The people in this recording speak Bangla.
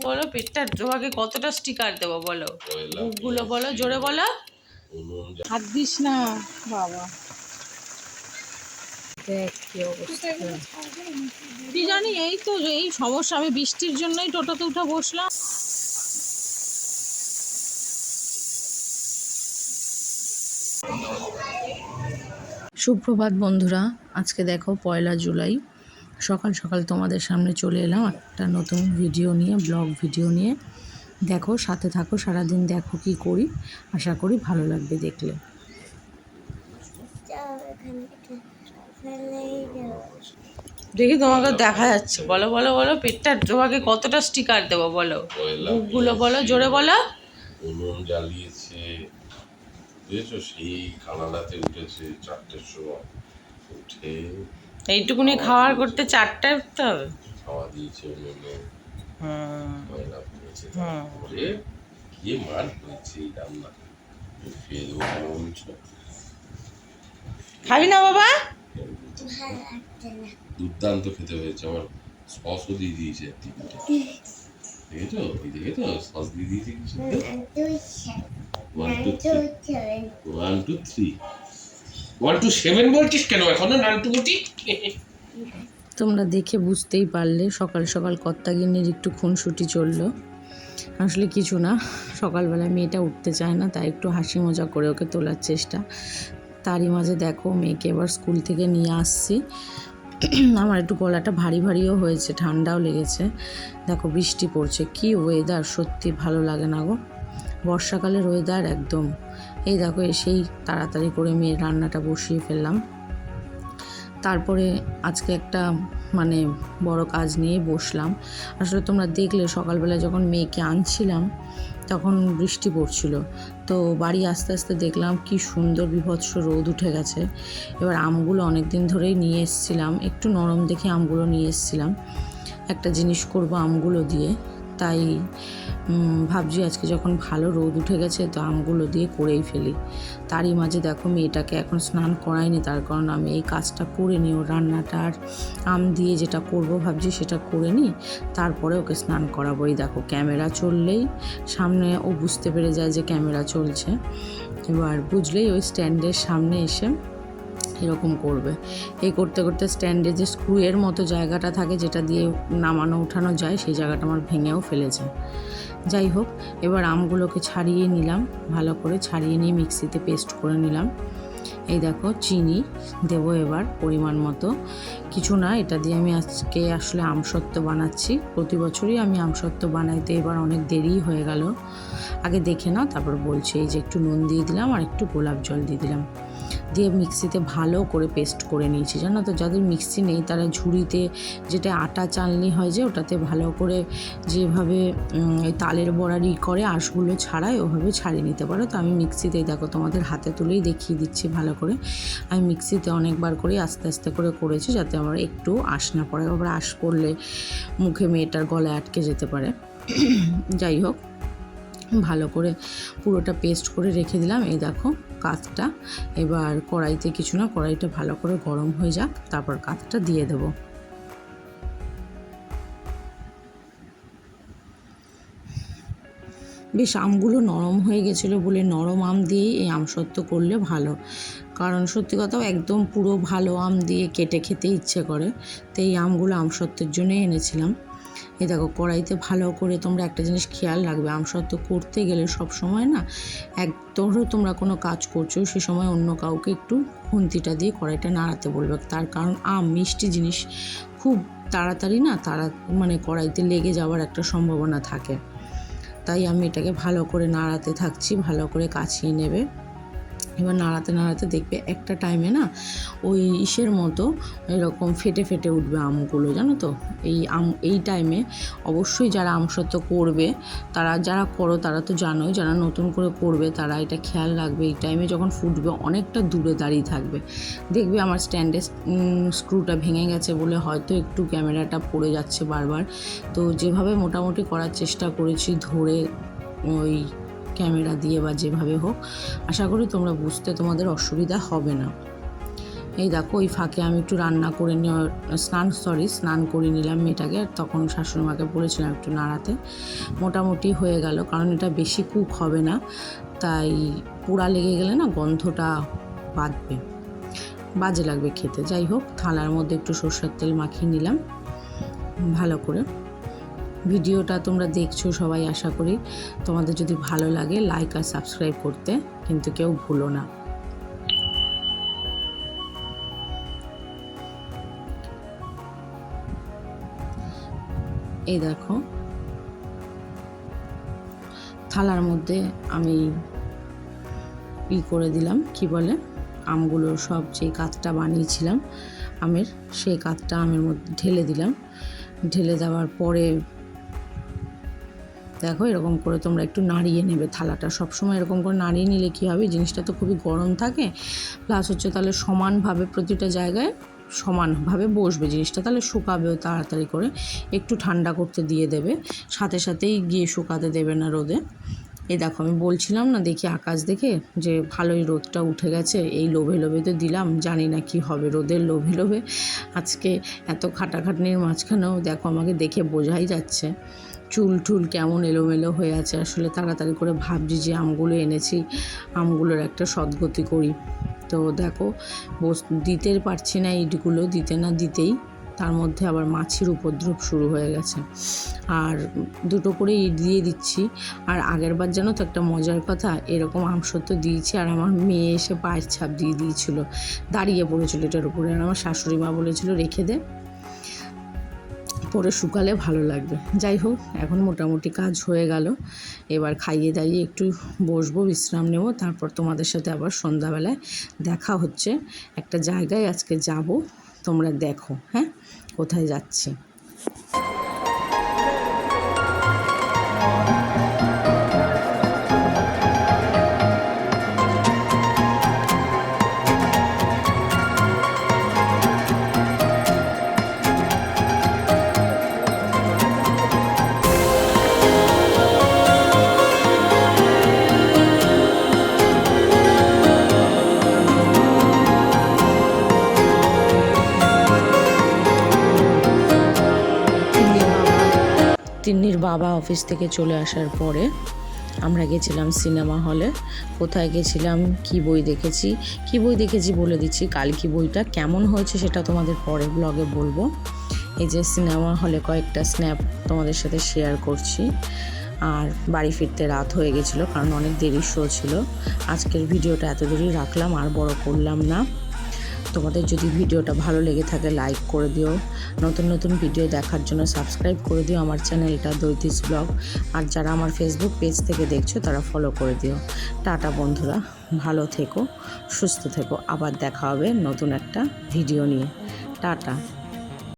বলো পেটটা তোমাকে কতটা স্টিকার দেবো বলো, বুকগুলো বলো, জোরে বলো। হাত দিস না বাবা, দেখ কি অবস্থা। কি জানি, এই তো এই সমস্যা, আমি বৃষ্টির জন্যই টোটোতে উঠে বসলাম। সুপ্রভাত বন্ধুরা, আজকে দেখো 1 জুলাই, সকাল সকাল তোমাদের সামনে চলে এলাম একটা নতুন ভিডিও নিয়ে, ব্লগ ভিডিও নিয়ে। দেখো, সাথে থাকো, সারাদিন দেখো কি করি, আশা করি ভালো লাগবে দেখলে। দেখি তোমাকে দেখা যাচ্ছে, বলো বলো বলো, পেটটা তোমাকে কতটা স্টিকার দেবো বলো, বুকগুলো বলো, জোরে বলো। উনুন জ্বালিয়েছে, বুঝেছো, সেই কানাডাতে উঠেছে 4টের সময় উঠে, এইটুকুনি খাওয়ার করতে 4টায় উঠতে হবে। খাওয়া দিয়েছে উনুনে, ময়লা পড়েছে, তারপরে কি মান হয়েছে এই রান্না, ফের বলছো খাবি না বাবা? দুর্দান্ত খেতে হয়েছে, আমার সসও দিয়ে দিয়েছে টিফিনটা, দেখেছো, এই দেখেছো সস দিয়ে দিয়েছে কি সুন্দর। 1 2 3 1 2 3 1 2 7 বলছিস কেন এখনো নান্টু গুটি? তোমরা দেখে বুঝতেই পারলে সকাল সকাল কর্তাগিন্নির একটু খুনসুটি চললো। আসলে কিছু না, সকালবেলায় মেয়েটা উঠতে চায় না, তাই একটু হাসি মজা করে ওকে তোলার চেষ্টা। তারই মাঝে দেখো মেয়েকে এবার স্কুল থেকে নিয়ে আসছি। আমার একটু গলাটা ভারী ভারীও হয়েছে, ঠান্ডাও লেগেছে। দেখো বৃষ্টি পড়ছে, কি ওয়েদার, সত্যি ভালো লাগে না গো, বর্ষাকালের ওয়েদার একদম। এই দেখো এসেই তাড়াতাড়ি করে মেয়ের রান্নাটা বসিয়ে ফেললাম। তারপরে আজকে একটা মানে বড় কাজ নিয়ে বসলাম। আসলে তোমরা দেখলে সকালবেলা যখন মেয়েকে আনছিলাম তখন বৃষ্টি পড়ছিল, তো বাড়ি আস্তে আস্তে দেখলাম কি সুন্দর বিভৎস রোদ উঠে গেছে। এবার আমগুলো অনেক দিন ধরেই নিয়ে এসেছিলাম, একটু নরম দেখে আমগুলো নিয়ে এসেছিলাম, একটা জিনিস করব আমগুলো দিয়ে। তাই ভাবছি আজকে যখন ভালো রোদ উঠে গেছে তো আমগুলো দিয়ে করেই ফেলি। তারই মাঝে দেখো মেয়েটাকে এখন স্নান করাইনি, তার কারণ আমি এই কাজটা করে নিই, ওর রান্নাটা আর আম দিয়ে যেটা করব ভাবছি সেটা করে নিই, তারপরে ওকে স্নান করাবো। এই দেখো ক্যামেরা চললেই সামনে ও বুঝতে পেরে যায় যে ক্যামেরা চলছে, এবার বুঝলেই ওই স্ট্যান্ডের সামনে এসে এরকম করবে। এই করতে করতে স্ট্যান্ডে যে স্ক্রুয়ের মতো জায়গাটা থাকে যেটা দিয়ে নামানো উঠানো যায়, সেই জায়গাটা আমার ভেঙেও ফেলেছে। যাই হোক, এবার আমগুলোকে ছাড়িয়ে নিলাম, ভালো করে ছাড়িয়ে নিয়ে মিক্সিতে পেস্ট করে নিলাম। এই দেখো চিনি দেবো এবার পরিমাণ মতো, কিছু না, এটা দিয়ে আমি আজকে আসলে আমসত্ত্ব বানাচ্ছি। প্রতি বছরই আমি আমসত্ত্ব বানাইতে এবার অনেক দেরি হয়ে গেল, আগে দেখে নাও তারপর বলছি। এই যে একটু নুন দিয়ে দিলাম আর একটু গোলাপ জল দিয়ে দিলাম, দিয়ে মিক্সিতে ভালো করে পেস্ট করে নিয়েছি। জানো তো, যাদের মিক্সি নেই তারা ঝুড়িতে, যেটা আটা চালনি হয় যে, ওটাতে ভালো করে যেভাবে ওই তালের বড়ারি করে আঁশগুলো ছাড়ায় ওভাবে ছাড়িয়ে নিতে পারো। তো আমি মিক্সিতেই দেখো তোমাদের হাতে তুলেই দেখিয়ে দিচ্ছি ভালো করে। আমি মিক্সিতে অনেকবার করেই আস্তে আস্তে করে করেছি যাতে আমার একটু আঁশ না পড়ে, আবার আঁশ পড়লে মুখে মেয়েটার গলায় আটকে যেতে পারে। যাই হোক, ভালো করে পুরোটা পেস্ট করে রেখে দিলাম। এই দেখো কাতটা, এবার কড়াইতে কিছু না, কড়াইটা ভালো করে গরম হয়ে যাক, তারপর কাতটা দিয়ে দেবো। বেশ আমগুলো নরম হয়ে গেছিলো বলে নরম আম দিয়েই এই আমসত্ত্ব করলে ভালো, কারণ সত্যি কথাও একদম পুরো ভালো আম দিয়ে কেটে খেতে ইচ্ছে করে, তো এই আমগুলো আমসত্ত্বের জন্যই এনেছিলাম। এই দেখো কড়াইতে ভালো করে, তোমরা একটা জিনিস খেয়াল রাখবে, আমসত্ত্ব করতে গেলে সব সময় না, ধরো তোমরা কোনো কাজ করছো সে সময় অন্য কাউকে একটু খুন্তিটা দিয়ে কড়াইটা নাড়াতে বলবে, তার কারণ আম মিষ্টি জিনিস, খুব তাড়াতাড়ি না মানে কড়াইতে লেগে যাওয়ার একটা সম্ভাবনা থাকে। তাই আমি এটাকে ভালো করে নাড়াতে থাকছি, ভালো করে কাছিয়ে নেবে। এবার নাড়াতে নাড়াতে দেখবে একটা টাইমে না ওই ইসের মতো এরকম ফেটে ফেটে উঠবে আমগুলো, জানো তো। এই টাইমে অবশ্যই যারা আমসত্ত্ব করবে, যারা করো তারা তো জানোই, যারা নতুন করে করবে তারা এটা খেয়াল রাখবে, এই টাইমে যখন ফুটবে অনেকটা দূরে দাঁড়িয়ে থাকবে। দেখবে আমার স্ট্যান্ডের স্ক্রুটা ভেঙে গেছে বলে হয়তো একটু ক্যামেরাটা পড়ে যাচ্ছে বারবার, তো যেভাবে মোটামুটি করার চেষ্টা করেছি ধরে ওই ক্যামেরা দিয়ে বা যেভাবে হোক, আশা করি তোমরা বুঝতে তোমাদের অসুবিধা হবে না। এই দেখো ওই ফাঁকে আমি একটু রান্না করে স্নান করে নিলাম মেয়েটাকে। আর তখন শাশুড়িমাকে বলেছিলাম একটু নাড়াতে। মোটামুটি হয়ে গেল, কারণ এটা বেশি কুক হবে না, তাই পোড়া লেগে গেলে না গন্ধটা বাজে লাগবে খেতে। যাই হোক, থালার মধ্যে একটু সরষের তেল মাখিয়ে নিলাম ভালো করে। ভিডিওটা তোমরা দেখছো সবাই, আশা করি তোমাদের যদি ভালো লাগে লাইক আর সাবস্ক্রাইব করতে কিন্তু কেউ ভুলো না। এই দেখো থালার মধ্যে আমি করে দিলাম, কি বলে, আমগুলো সব যে কাতটা বানিয়েছিলাম আমের, সেই কাতটা আমের মধ্যে ঢেলে দিলাম। ঢেলে দেওয়ার পরে দেখো এরকম করে তোমরা একটু নাড়িয়ে নেবে থালাটা। সবসময় এরকম করে নাড়িয়ে নিলে কী হবে, জিনিসটা তো খুবই গরম থাকে, প্লাস হচ্ছে তাহলে সমানভাবে প্রতিটা জায়গায় সমানভাবে বসবে জিনিসটা, তাহলে শুকাবেও তাড়াতাড়ি করে। একটু ঠান্ডা করতে দিয়ে দেবে, সাথে সাথেই গিয়ে শুকাতে দেবে না রোদে। এই দেখো আমি বলছিলাম না, দেখি আকাশ দেখে যে ভালোই রোদটা উঠে গেছে, এই লোভে লোভে তো দিলাম, জানি না কি হবে, রোদের লোভে লোভে আজকে এত খাটাখাটনির মাঝখানেও দেখো আমাকে দেখে বোঝাই যাচ্ছে চুল কেমন এলোমেলো হয়ে আছে। আসলে তাড়াতাড়ি করে ভাবছি যে আমগুলো এনেছি, আমগুলোর একটা সদ্গতি করি। তো দেখো দিতে পারছি না, ইটগুলো দিতে না দিতেই তার মধ্যে আবার মাছির উপদ্রব শুরু হয়ে গেছে। আর দুটো করে ইট দিয়ে দিচ্ছি। আর আগেরবার জানো তো একটা মজার কথা, এরকম আমসত্ত্ব দিয়েছি আর আমার মেয়ে এসে পায়ের ছাপ দিয়ে দিয়েছিল, দাঁড়িয়ে পড়েছিল এটার উপরে। আর আমার শাশুড়ি মা বলেছিল রেখে দে, পরে শুকালে ভালো লাগবে। যাই হোক, এখন মোটামুটি কাজ হয়ে গেল। এবার খাইয়ে দাইয়ে একটু বসবো, বিশ্রাম নেব, তারপর তোমাদের সাথে আবার সন্ধ্যাবেলায় দেখা হচ্ছে। একটা জায়গায় আজকে যাব, তোমরা দেখো হ্যাঁ কোথায় যাচ্ছি। তিন্নির বাবা অফিস থেকে চলে আসার পরে আমরা গেছিলাম সিনেমা হলে। কোথায় গেছিলাম, কি বই দেখেছি বলে দিচ্ছি। কালকি বইটা কেমন হয়েছে সেটা তোমাদের পরে ব্লগে বলবো। এই যে সিনেমা হলে কয়েকটা স্ন্যাপ তোমাদের সাথে শেয়ার করছি। আর বাড়ি ফিরতে রাত হয়ে গেছিলো, কারণ অনেক দেরি শো ছিল। আজকের ভিডিওটা এত দেরি রাখলাম, আর বড় করলাম না। তোমাদের যদি ভিডিওটা ভালো লেগে থাকে লাইক করে দিও, নতুন ভিডিও দেখার জন্য সাবস্ক্রাইব করে দিও আমার চ্যানেলটা দৈতিস ব্লগ। আর যারা আমার ফেসবুক পেজ থেকে দেখছো তারা ফলো করে দিও। টাটা বন্ধুরা, ভালো থেকো, সুস্থ থেকো, আবার দেখা হবে নতুন একটা ভিডিও নিয়ে। টাটা।